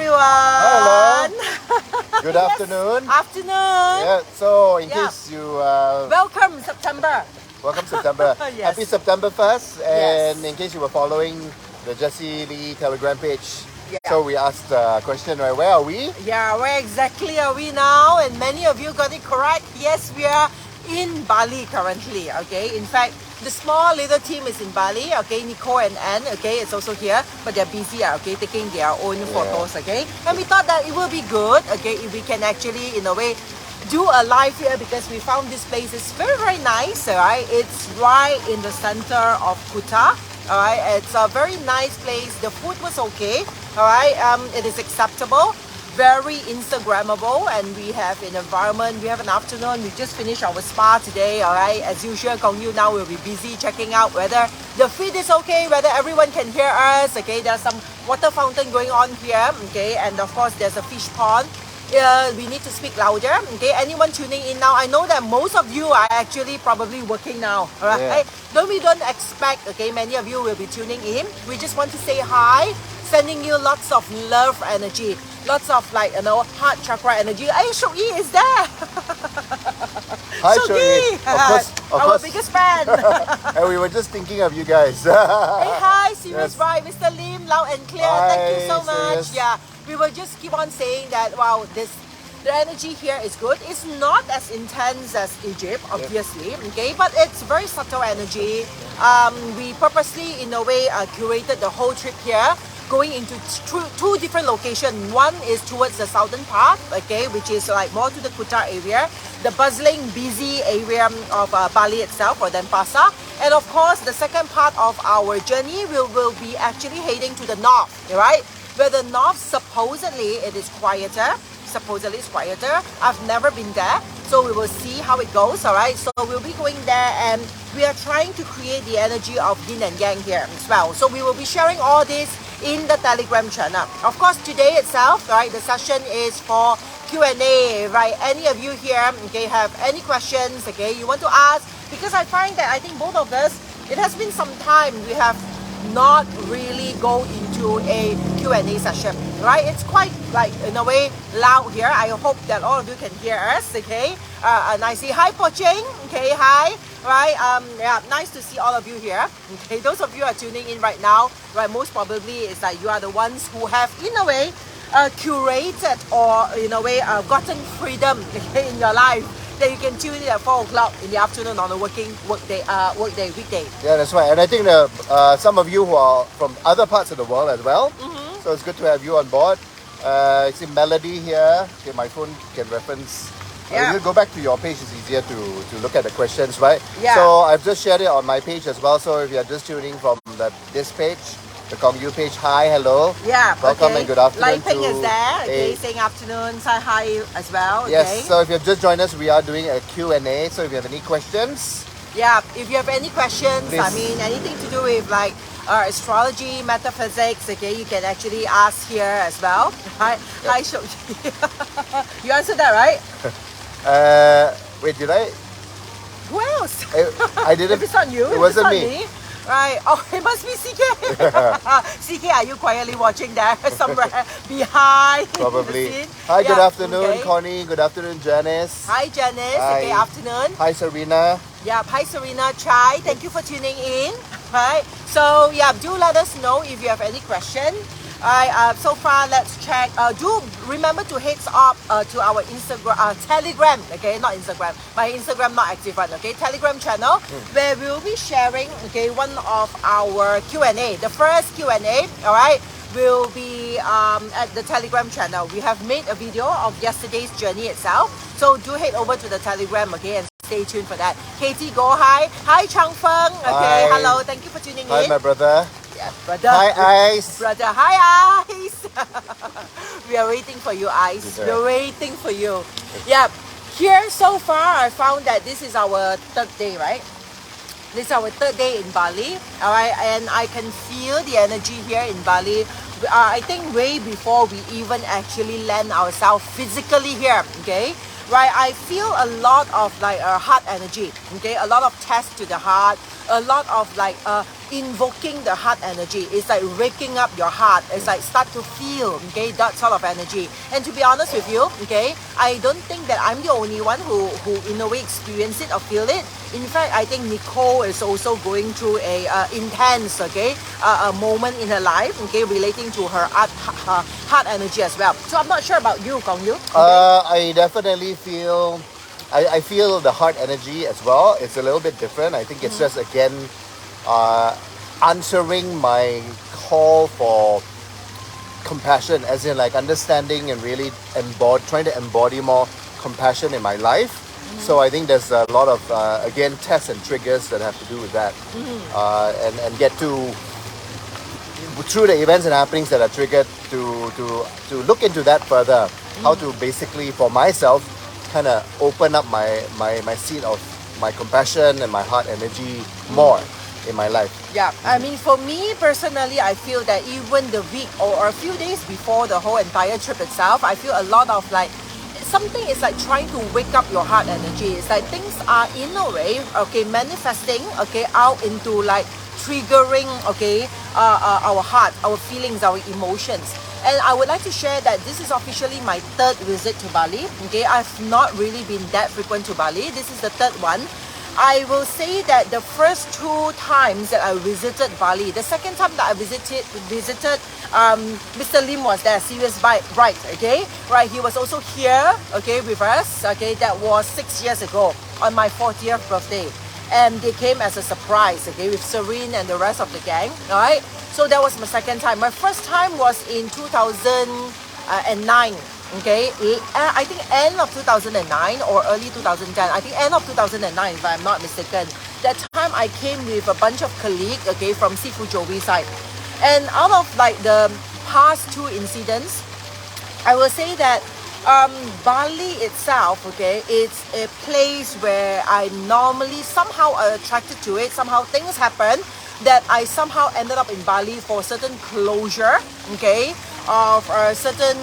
everyone. Hello. Good afternoon. Afternoon. Yeah. So in case you welcome September. welcome September. Yes. Happy September 1st. And Yes. in case you were following the Jessie Lee Telegram page, Yeah. so we asked a question, right? Where are we? Yeah, where exactly are we now? And many of you got it correct. Yes, we are in Bali currently. Okay. In fact, the small little team is in Bali. Okay, Nicole and Anne. Okay, it's also here, but they're busy. Okay, taking their own photos. Okay, and we thought that it will be good. Okay, if we can actually, in a way, do a live here because we found this place is very nice. Alright, it's right in the center of Kuta. Alright, it's a very nice place. The food was okay. Alright, it is acceptable, very Instagrammable, and we have an environment. We have an afternoon. We just finished our spa today. Alright, as usual, Gong Yu now will be busy checking out whether the feed is okay, whether everyone can hear us. Okay, there's some water fountain going on here. Okay, and of course there's a fish pond. We need to speak louder. Okay, anyone tuning in now, I know that most of you are actually probably working now. All right, we don't expect. Okay, many of you will be tuning in. We just want to say hi, sending you lots of love energy, lots of heart chakra energy. Hey, Shou-Yi is there. Hi, Shou-Yi, of our course. biggest fan. And we were just thinking of you guys. Hey, hi, Serious Yes. Right, Mr. Lim, loud and clear. Hi, Thank you so much. Serious. Yeah, we will just keep on saying that. Wow, the energy here is good. It's not as intense as Egypt, obviously. Okay, but it's very subtle energy. We purposely, in a way, curated the whole trip here, going into two different locations. One is towards the southern part, okay, which is like more to the Kuta area, the bustling, busy area of Bali itself, or Denpasar. And of course, the second part of our journey will be actually heading to the north, right? Where the north, supposedly, it is quieter. Supposedly it's quieter. I've never been there, so we will see how it goes. All right, so we'll be going there, and we are trying to create the energy of yin and yang here as well. So we will be sharing all this in the Telegram channel. Of course, today itself, right, the session is for Q&A, right? Any of you here, okay, have any questions, okay, you want to ask? Because I find that I think both of us, it has been some time we have not really go into a Q&A session, right? It's quite like, in a way, loud here. I hope that all of you can hear us, okay? And I say hi, Pocheng, okay, hi, right? Yeah, nice to see all of you here, okay? Those of you are tuning in right now, right? Most probably is that you are the ones who have, in a way, curated or, in a way, gotten freedom, okay, in your life, that you can tune in at 4 o'clock in the afternoon on a weekday. Yeah, that's right. And I think some of you who are from other parts of the world as well. So it's good to have you on board. I see Melody here. Okay, my phone can reference. Yeah. You go back to your page, it's easier to look at the questions, right? Yeah. So I've just shared it on my page as well. So if you're just tuning from this page, the Gong Yu page, hi, hello. Yeah, welcome okay. and good afternoon. Lai Ping is there, okay, saying afternoon, say hi as well. Okay. Yes, so if you've just joined us, we are doing a Q&A. So if you have any questions, yeah, if you have any questions, please. I mean, anything to do with like astrology, metaphysics, okay, you can actually ask here as well. Hi, hi, Shou-Yi. You answered that, right? wait, did I? Who else? I didn't. If it's not you, it if wasn't it's not me. me. Right. Oh, it must be CK. CK, are you quietly watching there somewhere behind Probably. the scene? Hi, good Yeah, afternoon, okay. Connie. Good afternoon, Janice. Hi, Janice. Hi. Okay, afternoon. Hi, Serena. Yeah, hi, Serena Chai. Thank you for tuning in. Right. So, yeah, do let us know if you have any question. So far, let's check. Do remember to heads up to our Instagram, Telegram. Okay, not Instagram. My Instagram not active one. Okay, Telegram channel where we will be sharing. Okay, one of our Q&A. The first Q&A. All right, will be at the Telegram channel. We have made a video of yesterday's journey itself. So do head over to the Telegram. Okay, and stay tuned for that. Katie, go hi. Hi, Chang Feng. Okay, Hi. hello. Thank you for tuning Hi, in. my brother. Yeah, brother. Hi, Ice. Brother, hi, Ice. We are waiting for you, Ice. Yes, We're waiting for you. Yeah, here so far, I found that this is our third day, right? This is our third day in Bali, all right? And I can feel the energy here in Bali. I think way before we even actually land ourselves physically here, okay? Right, I feel a lot of like heart energy, okay? A lot of tests to the heart, a lot of like invoking the heart energy. It's like waking up your heart. It's like start to feel, okay, that sort of energy. And to be honest with you, okay, I don't think that I'm the only one who in a way experience it or feel it. In fact, I think Nicole is also going through a intense, okay, a moment in her life, okay, relating to her heart energy as well. So I'm not sure about you, Gong Yu. Okay? I definitely feel, I feel the heart energy as well. It's a little bit different. I think it's just again answering my call for compassion, as in like understanding and really trying to embody more compassion in my life. So I think there's a lot of again tests and triggers that have to do with that, and get to through the events and happenings that are triggered to look into that further. How to basically for myself kind of open up my seat of my compassion and my heart energy more in my life. Yeah, I mean, for me personally, I feel that even the week or a few days before the whole entire trip itself, I feel a lot of like something is like trying to wake up your heart energy. It's like things are in a way, okay, manifesting, okay, out into like triggering, okay, our heart, our feelings, our emotions. And I would like to share that this is officially my third visit to Bali. Okay, I've not really been that frequent to Bali. This is the third one. I will say that the first 2 times that I visited Bali, the second time that I visited, Mr. Lim was there, Serious Bright, okay? Right, he was also here, okay, with us, okay? That was 6 years ago on my 40th birthday. And they came as a surprise, okay, with Serene and the rest of the gang, all right? So that was my second time. My first time was in 2009. Okay, I think end of 2009 or early 2010. I think end of 2009 if I'm not mistaken. That time I came with a bunch of colleagues, okay, from Seafood Joey side. And out of like the past 2 incidents, I will say that Bali itself, okay, it's a place where I normally somehow attracted to it. Somehow things happen that I somehow ended up in Bali for certain closure, okay, of certain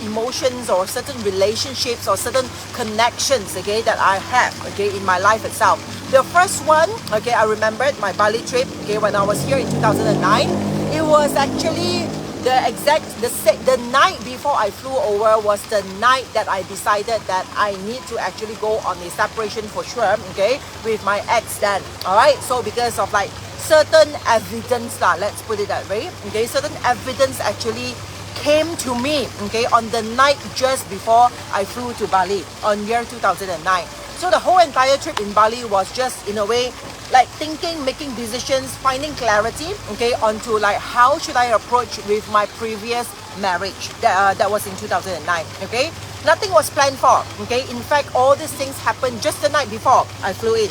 emotions or certain relationships or certain connections, okay, that I have, okay, in my life itself. The first one, okay, I remembered my Bali trip, okay, when I was here in 2009. It was actually the night before I flew over was the night that I decided that I need to actually go on a separation for sure, okay, with my ex then. Alright, so because of like certain evidence, let's put it that way, okay, certain evidence actually came to me, okay, on the night just before I flew to Bali on year 2009. So the whole entire trip in Bali was just in a way like thinking, making decisions, finding clarity, okay, onto like how should I approach with my previous marriage that was in 2009, okay. Nothing was planned for, okay. In fact, all these things happened just the night before I flew in.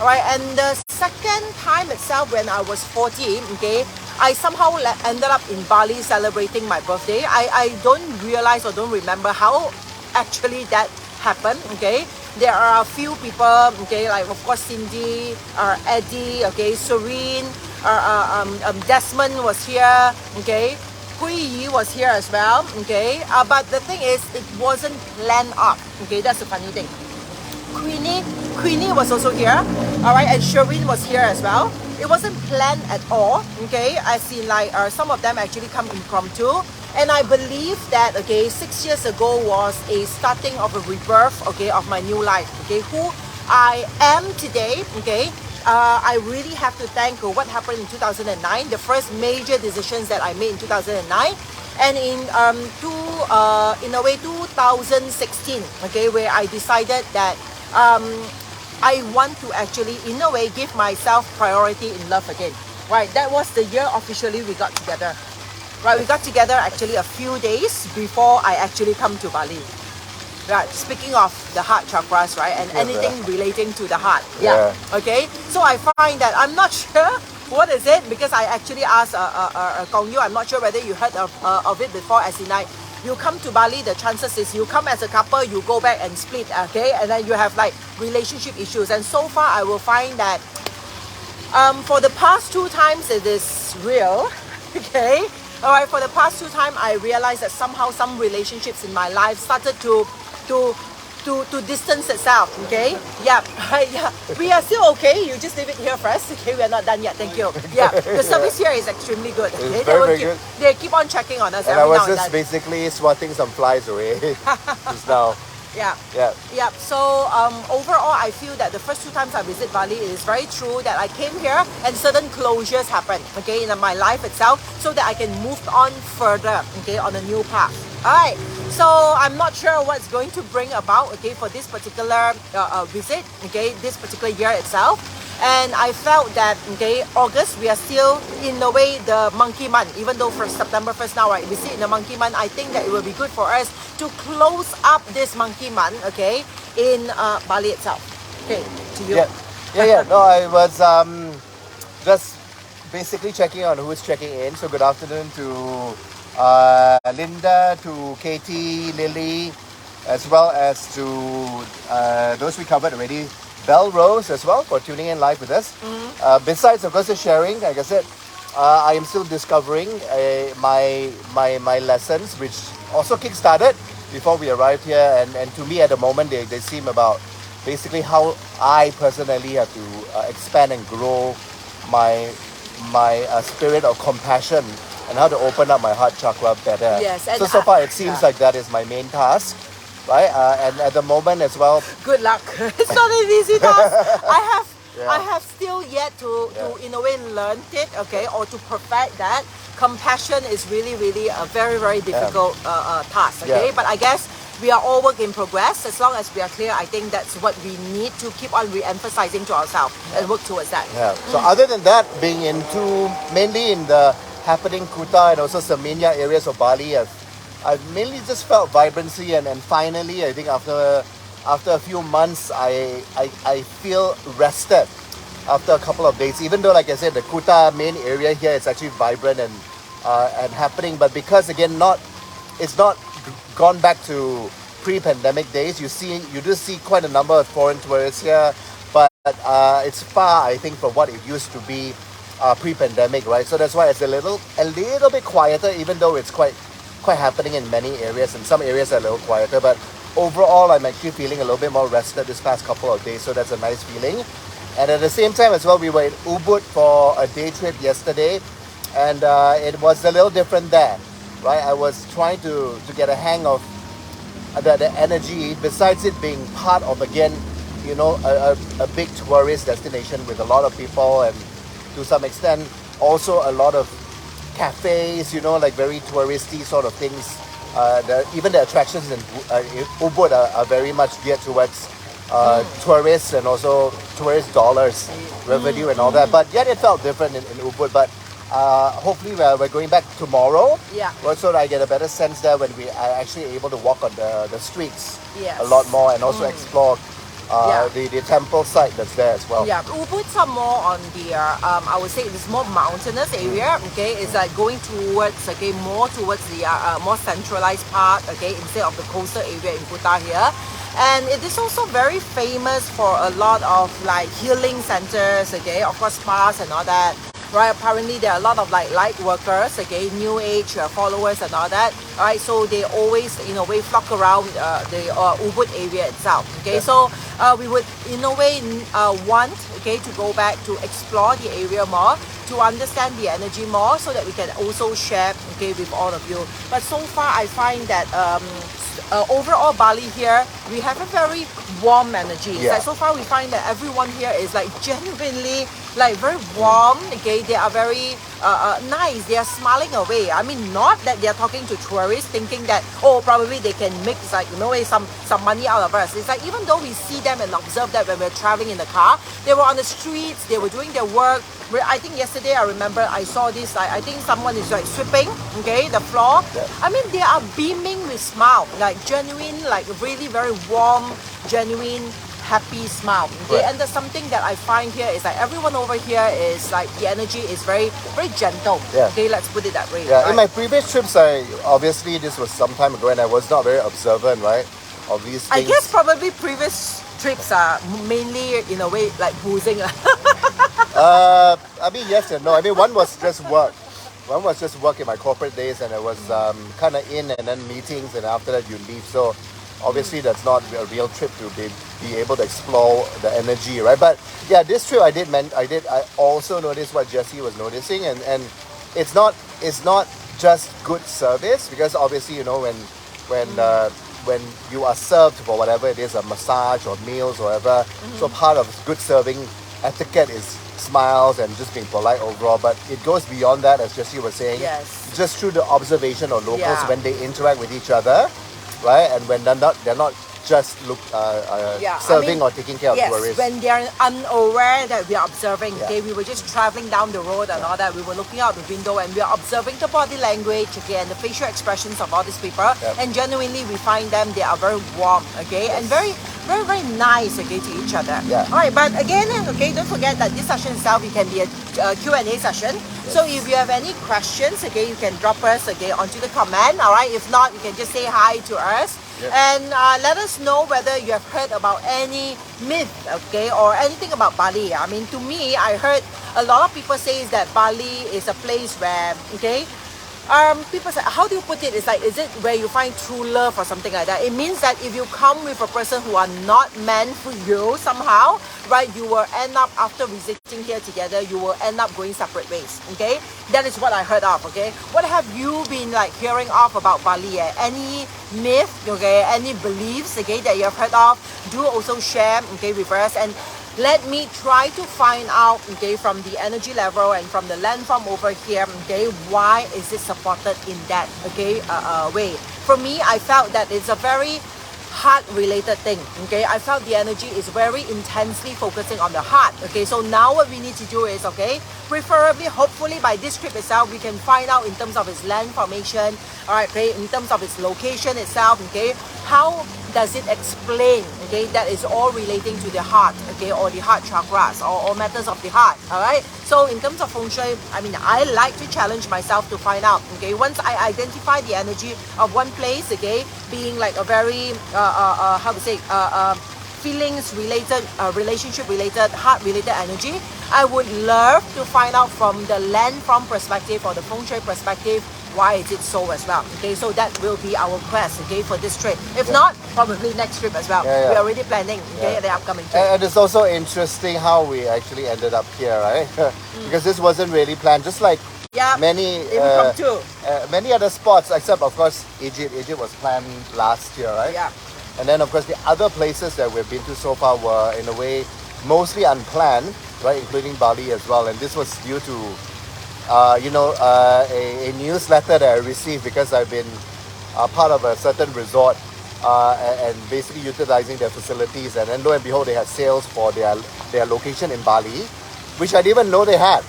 Alright, and the second time itself when I was 40, okay, I somehow ended up in Bali celebrating my birthday. I don't realize or don't remember how actually that happened, okay. There are a few people, okay, like of course Cindy, Eddie, okay, Serene, Desmond was here, okay, Hui Yi was here as well, okay. But the thing is, it wasn't planned up, okay, that's the funny thing. Queenie was also here, alright, and Shireen was here as well. It wasn't planned at all, okay, I see like some of them actually come impromptu. And I believe that, okay, 6 years ago was a starting of a rebirth, okay, of my new life, okay, who I am today, okay. I really have to thank what happened in 2009, the first major decisions that I made in 2009. And in a way 2016, okay, where I decided that I want to actually, in a way, give myself priority in love again. Right, that was the year officially we got together. Right, we got together actually a few days before I actually come to Bali. Right, speaking of the heart chakras, right, and anything relating to the heart. Yeah. Okay, so I find that I'm not sure what is it, because I actually asked Gong Yu, I'm not sure whether you heard of it before, as in like, you come to Bali, the chances is you come as a couple, you go back and split, okay, and then you have like relationship issues. And so far I will find that for the past 2 times it is real, okay. Alright, for the past 2 times I realized that somehow some relationships in my life started to to distance itself. Okay. Yeah. Yeah. We are still okay. You just leave it here first. Okay. We are not done yet. Thank you. Yeah. The service here is extremely good. Okay. Very good. They keep on checking on us And I every was now and just then. basically swatting some flies away just now. Yeah. Yeah. Yeah. So overall, I feel that the first 2 times I visit Bali, it is very true that I came here and certain closures happened, okay, in my life itself, so that I can move on further, okay, on a new path. All right. So I'm not sure what's going to bring about, okay, for this particular visit, okay, this particular year itself. And I felt that, okay, August, we are still in a way the monkey month, even though for September 1st now, right, we see in the monkey month. I think that it will be good for us to close up this monkey month, okay, in Bali itself. Okay, to you. Yeah. No, I was just basically checking on who's checking in. So good afternoon to Linda, to Katie, Lily, as well as to those we covered already. Bell Rose as well for tuning in live with us. Besides, of course, the sharing, like I said, I am still discovering my lessons, which also kick-started before we arrived here. And to me, at the moment, they seem about basically how I personally have to expand and grow my spirit of compassion and how to open up my heart chakra better. Yes, and so far, it seems like that is my main task. Right, and at the moment as well. Good luck. It's not an easy task. I have still yet to in a way learn it, okay, or to perfect that. Compassion is really a very difficult task, okay. But I guess we are all work in progress. As long as we are clear, I think that's what we need to keep on re-emphasizing to ourselves and work towards that. Yeah. So other than that, being into mainly in the happening Kuta and also Semenya areas of Bali, I've mainly just felt vibrancy and finally I think after a few months I feel rested after a couple of days, even though like I said the Kuta main area here is actually vibrant and happening, but because again it's not gone back to pre-pandemic days. You do see quite a number of foreign tourists here, but it's far I think from what it used to be pre-pandemic, right? So that's why it's a little bit quieter, even though it's quite happening in many areas, and some areas are a little quieter, but overall I'm actually feeling a little bit more rested this past couple of days, so that's a nice feeling. And at the same time as well, we were in Ubud for a day trip yesterday, and it was a little different there, right? I was trying to get a hang of the energy, besides it being part of, again, you know, a big tourist destination with a lot of people, and to some extent also a lot of cafes, you know, like very touristy sort of things. Even the attractions in Ubud are very much geared towards tourists and also tourist dollars revenue and all that. But yet it felt different in Ubud. But hopefully we're going back tomorrow. Yeah. So that I get a better sense there when we are actually able to walk on the streets Yes. a lot more and also explore the temple site that's there as well. Yeah, Ubud's are more on the, I would say it's more mountainous area, okay? It's like going towards, okay, more towards the more centralized part, okay, instead of the coastal area in Kuta here. And it is also very famous for a lot of like healing centers, okay, of course spas and all that. Right, apparently there are a lot of like light workers, okay, new age followers and all that. All right, so they always in a way flock around the Ubud area itself. Okay, so we would in a way want, okay, to go back to explore the area more, to understand the energy more, so that we can also share, okay, with all of you. But so far I find that overall Bali here, we have a very warm energy. It's like so far we find that everyone here is like genuinely like very warm, okay, they are very nice, they are smiling away. I mean, not that they are talking to tourists thinking that, oh, probably they can make like, you know, some money out of us. It's like even though we see them and observe that when we're traveling in the car, they were on the streets, they were doing their work. I think yesterday I remember I saw this, I think someone is like sweeping, okay, the floor. I mean, they are beaming with smile, like genuine, like really very warm, genuine, happy smile. Okay? And there's something that I find here is like everyone over here is like the energy is very gentle. Okay, let's put it that way. Right? In my previous trips, obviously this was some time ago and I was not very observant, right, of these things. I guess probably previous trips are mainly in a way like boozing. I mean, yes and no. I mean, one was just work. One was just work in my corporate days, and it was kind of in and then meetings, and after that you leave. So obviously that's not a real trip to be able to explore the energy, right? But yeah, this trip I also noticed what Jessie was noticing, and it's not just good service, because obviously, you know, when you are served for whatever it is, a massage or meals or whatever, so part of good serving etiquette is smiles and just being polite overall, but it goes beyond that, as Jessie was saying. Yes. Just through the observation of locals, Yeah. when they interact with each other, right? And when they're not just serving or taking care of yes, tourists. when they are unaware that we are observing, Yeah. okay, we were just traveling down the road and all that, we were looking out the window and we are observing the body language, okay, and the facial expressions of all these people, and genuinely we find them, they are very warm, okay, and very, very, very nice, okay, to each other. Yeah. All right, but again, okay, don't forget that this session itself, it can be a Q&A session. So if you have any questions, okay, you can drop us, okay, onto the comment, all right? If not, you can just say hi to us. Yep. And let us know whether you have heard about any myth, okay, or anything about Bali. I mean, to me, I heard a lot of people say that Bali is a place where, okay, people say, how do you put it? It's like, is it where you find true love or something like that? It means that if you come with a person who are not meant for you somehow, right, you will end up, after visiting here together, you will end up going separate ways, okay? That is what I heard of, okay? What have you been like hearing of about Bali? Any myth, okay, any beliefs, okay, that you have heard of? Do also share, okay, with us, and let me try to find out, okay, from the energy level and from the landform over here, okay, why is it supported in that, okay, way. For me, I felt that it's a very heart-related thing, okay. I felt the energy is very intensely focusing on the heart, okay. So now what we need to do is, okay, preferably, hopefully by this trip itself, we can find out in terms of its land formation, all right, okay, in terms of its location itself, okay, how does it explain, okay, that is all relating to the heart, okay, or the heart chakras, or matters of the heart, all right. So in terms of feng shui, I mean, I like to challenge myself to find out, okay, once I identify the energy of one place, okay, being like a very, how to say, feelings related, relationship related, heart related energy, I would love to find out from the landform perspective or the feng shui perspective, why is it so as well, okay. So that will be our quest, okay, for this trip. If not, probably next trip as well. We're already planning, okay, the upcoming trip. And it's also interesting how we actually ended up here, right? Because this wasn't really planned, just like many many other spots, except of course Egypt. Egypt was planned last year, right? Yeah. And then of course the other places that we've been to so far were in a way mostly unplanned, right, including Bali as well. And this was due to a newsletter that I received, because I've been part of a certain resort and basically utilizing their facilities, and then lo and behold, they had sales for their location in Bali, which I didn't even know they had,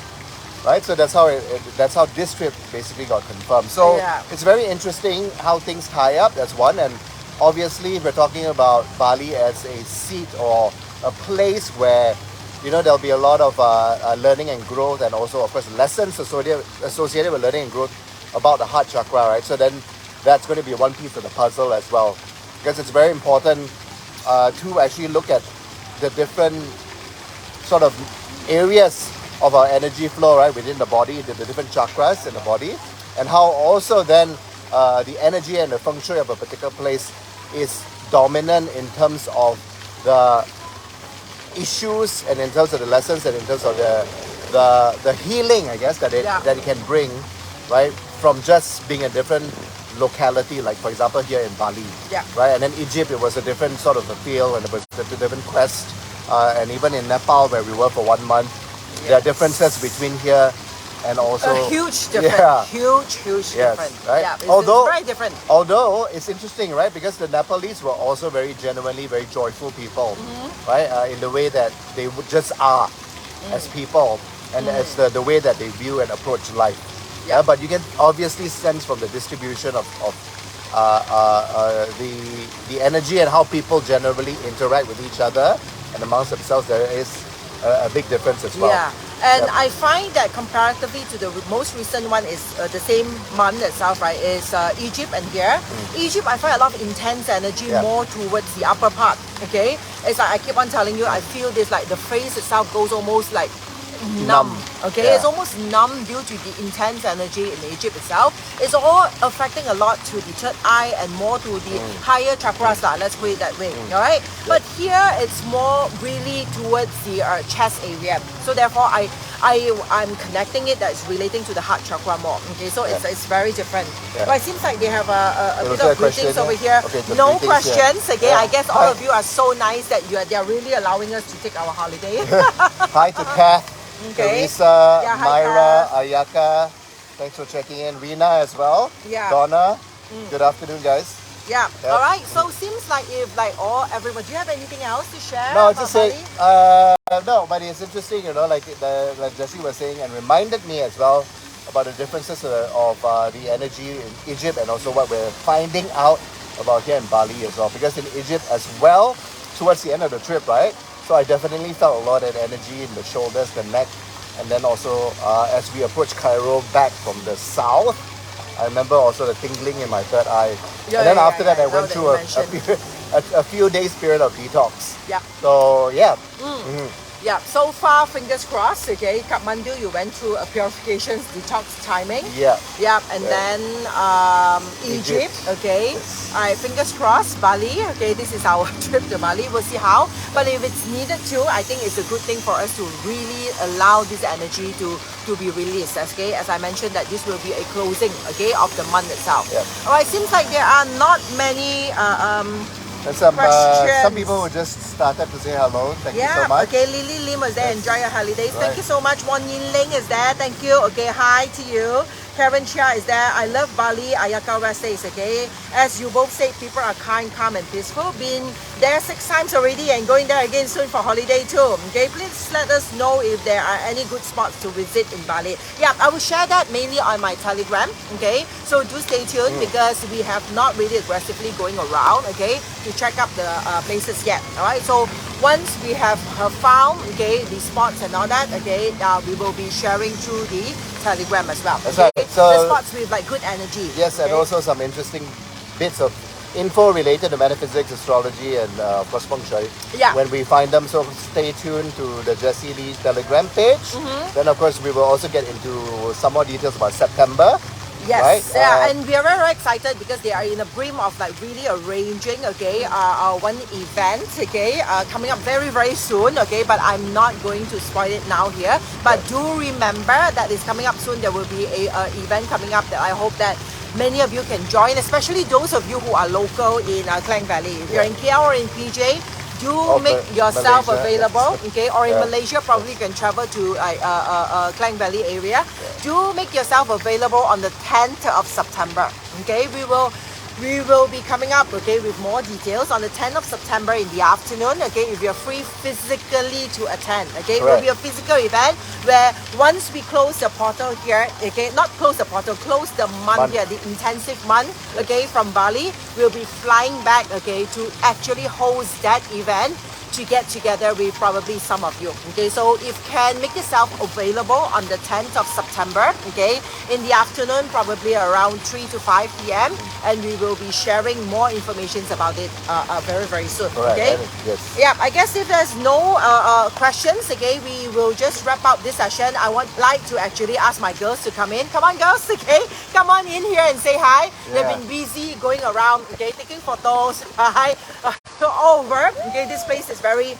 right? So that's how this trip basically got confirmed. So it's very interesting how things tie up. That's one. And obviously we're talking about Bali as a seat or a place where, you know, there'll be a lot of learning and growth, and also of course lessons associated with learning and growth about the heart chakra, right? So then that's going to be one piece of the puzzle as well, because it's very important to actually look at the different sort of areas of our energy flow, right, within the body, the different chakras in the body, and how also then the energy and the feng shui of a particular place is dominant in terms of the issues, and in terms of the lessons, and in terms of the healing, I guess, that it can bring, right, from just being a different locality, like for example here in Bali, right, and then Egypt, it was a different sort of a feel, and it was a different quest, and even in Nepal where we were for 1 month, there are differences between here and also a huge difference, huge difference, right? Yeah, it's very different. Although it's interesting, right? Because the Nepalese were also genuinely very joyful people, right? In the way that they just are as people, and as the way that they view and approach life. Yeah, but you can obviously sense from the distribution of the energy and how people generally interact with each other and amongst themselves. There is a big difference as well. Yeah. And I find that comparatively to the most recent one is the same month itself, right, is Egypt and here. Egypt, I find a lot of intense energy more towards the upper part, okay? It's like I keep on telling you, I feel this, like the face itself goes almost like numb. Okay, Yeah. it's almost numb due to the intense energy in Egypt itself. It's all affecting a lot to the third eye and more to the higher chakras, let's put it that way. All right, but here it's more really towards the chest area. So therefore, I'm connecting it that it's relating to the heart chakra more. Okay, so it's very different. Yeah. But it seems like they have a There bit was a of greetings question, over yeah? here. Okay, the No greetings here. questions. Okay, Yeah. I guess all of you are so nice that they're really allowing us to take our holiday. Hi to Kath, Okay. Teresa, Yeah, hi, Myra, Ayaka. Thanks for checking in. Rina as well. Yeah. Donna. Good afternoon, guys. Yeah. Yep. All right. So seems like if everyone. Do you have anything else to share? No, about just say, Bali? no, but it's interesting, like Jessie was saying, and reminded me as well about the differences of the energy in Egypt and also what we're finding out about here in Bali as well. Because in Egypt as well, towards the end of the trip, right? So I definitely felt a lot of energy in the shoulders, the neck, and then also as we approach Cairo back from the south, I remember also the tingling in my third eye. Yeah, and then yeah, after yeah, that, I now went that through you a mention. a few days period of detox. Yeah. So yeah. Yeah. So far, fingers crossed. Okay. Kathmandu, you went through a purifications detox timing. Yeah. Yeah, and Yeah. then Egypt, okay. Yes. All right, fingers crossed. Bali, okay. This is our trip to Bali. We'll see how. But if it's needed to, I think it's a good thing for us to really allow this energy to be released. Okay, as I mentioned, that this will be a closing, okay, of the month itself. Yeah. All right. Seems like there are not many. And some Questions. people who just started to say hello. Thank you Yeah, so much. okay, Lily Lim was there. Yes. Enjoy your holidays. Thank Right. you so much. Won Yin Ling is there. Thank you. Okay, hi to you. Karen Chia is there. I love Bali. Ayaka West says, okay. As you both said, people are kind, calm, and peaceful. Been there 6 times already and going there again soon for holiday too. Okay, please let us know if there are any good spots to visit in Bali. Yeah, I will share that mainly on my Telegram. Okay, so do stay tuned because we have not really aggressively going around. Okay, to check up the places yet. All right, so once we have found the spots and all that, we will be sharing through the Telegram as well. That's right. The So spots with like good energy. yes, and okay? also some interesting bits of info related to metaphysics, astrology, and of course feng shui. Yeah. When we find them, so stay tuned to the Jessie Lee Telegram page. Then of course we will also get into some more details about September. Yes, Right? yeah, and we are very, very excited because they are in the brim of like really arranging, our one event, coming up very, very soon, but I'm not going to spoil it now here. But do remember that it's coming up soon. There will be a event coming up that I hope that many of you can join, especially those of you who are local in Klang Valley. If you're in KL or in PJ, do Or make yourself Malaysia, available, or in Yeah. Malaysia, probably you can travel to Klang Valley area. Do make yourself available on the 10th of September. Okay, we will be coming up with more details on the 10th of September in the afternoon. Okay, if you're free physically to attend. Okay, it will be a physical event where once we close the portal here, not close the portal, close the month here, the intensive month, from Bali, we'll be flying back, to actually host that event to get together with probably some of you. Okay, so if can make yourself available on the 10th of September, in the afternoon, probably around 3 to 5 p.m. and we will be sharing more information about it very, very soon. Correct. Okay. Yes. Yeah, I guess if there's no questions, we will just wrap up this session. I would like to actually ask my girls to come in. Come on, girls, come on in here and say hi. They've Yeah. been busy going around, taking photos. Hi. So over, this place is very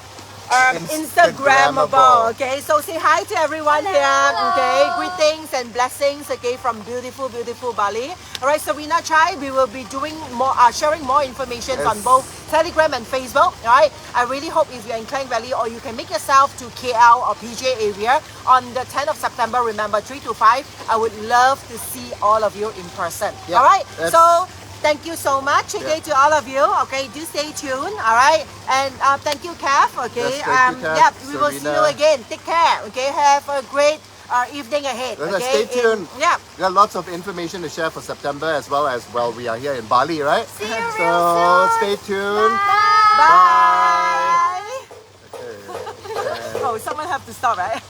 Instagrammable. Okay, so say hi to everyone here. Okay, greetings and blessings. From beautiful, beautiful Bali. All right, Serena Chai, we will be doing more, sharing more information on both Telegram and Facebook. All right, I really hope if you're in Klang Valley or you can make yourself to KL or PJ area on the 10th of September. Remember 3 to 5. I would love to see all of you in person. Yeah, all right, that's- so. Thank you so much, to all of you. Okay, do stay tuned. All right, and thank you, Kath. Okay, Yes, thank you, Kath, yeah, we will see you Serena. again. Take care. Okay, have a great evening ahead. Let's Okay, stay tuned. yeah. We got lots of information to share for September as well as we are here in Bali, right? See you So real soon. stay tuned. Bye. Okay. Oh, someone have to stop, right?